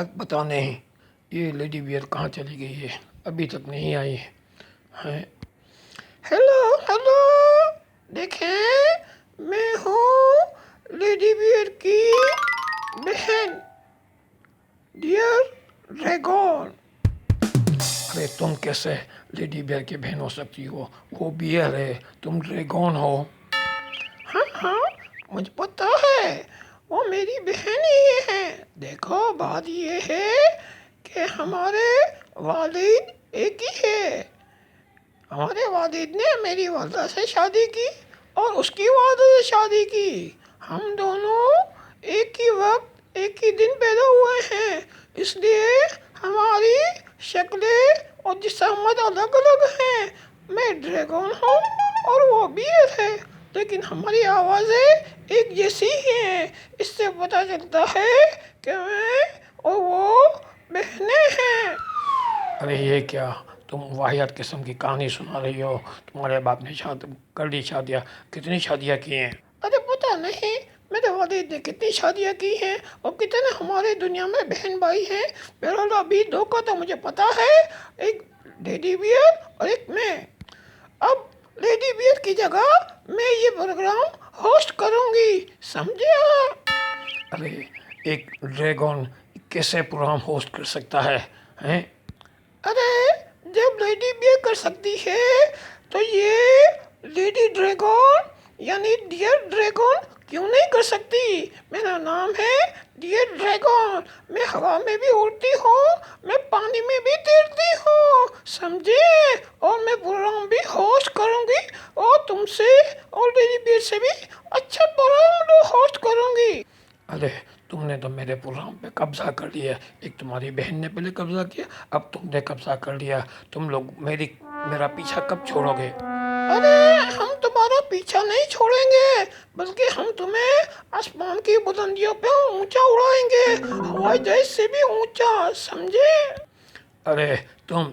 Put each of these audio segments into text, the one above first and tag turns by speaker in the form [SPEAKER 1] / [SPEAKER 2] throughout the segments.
[SPEAKER 1] आज पता नहीं ये लेडी बियर कहाँ चली गई है, अभी तक नहीं आई है। हेलो हेलो, देखें मैं हूँ लेडी बियर की बहन डियर ड्रैगन। अरे तुम कैसे लेडी बियर की बहन हो सकती हो, वो बियर है, तुम ड्रैगन हो। हाँ हाँ मुझे पता है, वो मेरी बहन ही है। देखो बात ये है कि हमारे वालिद एक ही है। हमारे वालिद ने मेरी वालदा से शादी की और उसकी वालदा से शादी की। हम दोनों एक ही वक्त एक ही दिन पैदा हुए हैं, इसलिए हमारी शक्लें और जिस्मात अलग अलग हैं। मैं ड्रैगन हूँ और वो बियर है, लेकिन हमारी आवाज़ें एक जैसी ही हैं। इससे पता चलता है कि मैं और वो बहनें हैं। अरे ये क्या, तुम वाहियात किस्म की कहानी सुना रही हो। तुम्हारे बाप ने कर ली शादियाँ, कितनी शादियाँ की हैं? अरे पता नहीं मेरे वालिद ने कितनी शादियाँ की हैं और कितने हमारे दुनिया में बहन भाई हैं। बहरहाल अभी दो का तो मुझे पता है, एक लेडी बियर और एक मैं। अब लेडी बियर की जगह मैं ये प्रोग्राम होस्ट करूँगी, समझे आप? अरे एक ड्रैगन कैसे प्रोग्राम होस्ट कर सकता है, हैं? अरे जब लेडी बियर कर सकती है तो ये लेडी ड्रैगन यानी डियर ड्रैगन क्यों नहीं कर सकती? मेरा नाम है डियर ड्रैगन। मैं हवा में भी उड़ती हूँ, मैं पानी में भी तैरती हूँ, समझे? और मैं प्रोग्राम भी होस्ट करूँगी और तुमसे और लेडी बियर से भी अच्छा प्रोग्राम होस्ट करूँगी। अरे तुमने तो मेरे प्रोग्राम पे कब्जा कर लिया। एक तुम्हारी बहन ने पहले कब्जा किया, अब तुमने कब्जा कर लिया। तुम लोग मेरा पीछा कब छोड़ोगे? अरे हम तुम्हारा पीछा नहीं छोड़ेंगे, बल्कि हम तुम्हें आसमान की बुलंदियों पे ऊंचा उड़ाएंगे, हवाई जहाज से भी ऊंचा, समझे? अरे तुम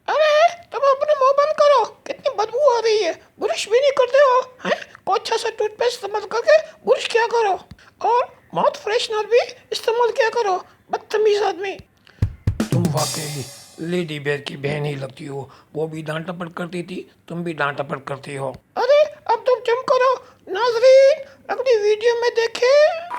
[SPEAKER 1] अरे तुम अपना मुंह बंद करो, कितनी बदबू आ रही है। ब्रश भी नहीं करते हो, हैं? कोई अच्छा सा टूथपेस्ट इस्तेमाल करके ब्रश किया करो और माउथ फ्रेशनर भी इस्तेमाल किया करो, बदतमीज आदमी। तुम वाकई लेडी बियर की बहन ही लगती हो। वो भी डांट टपट करती थी, तुम भी डांट टपट करती हो। अरे अब तुम चुप करो। नाज़रीन अगली वीडियो में देखें।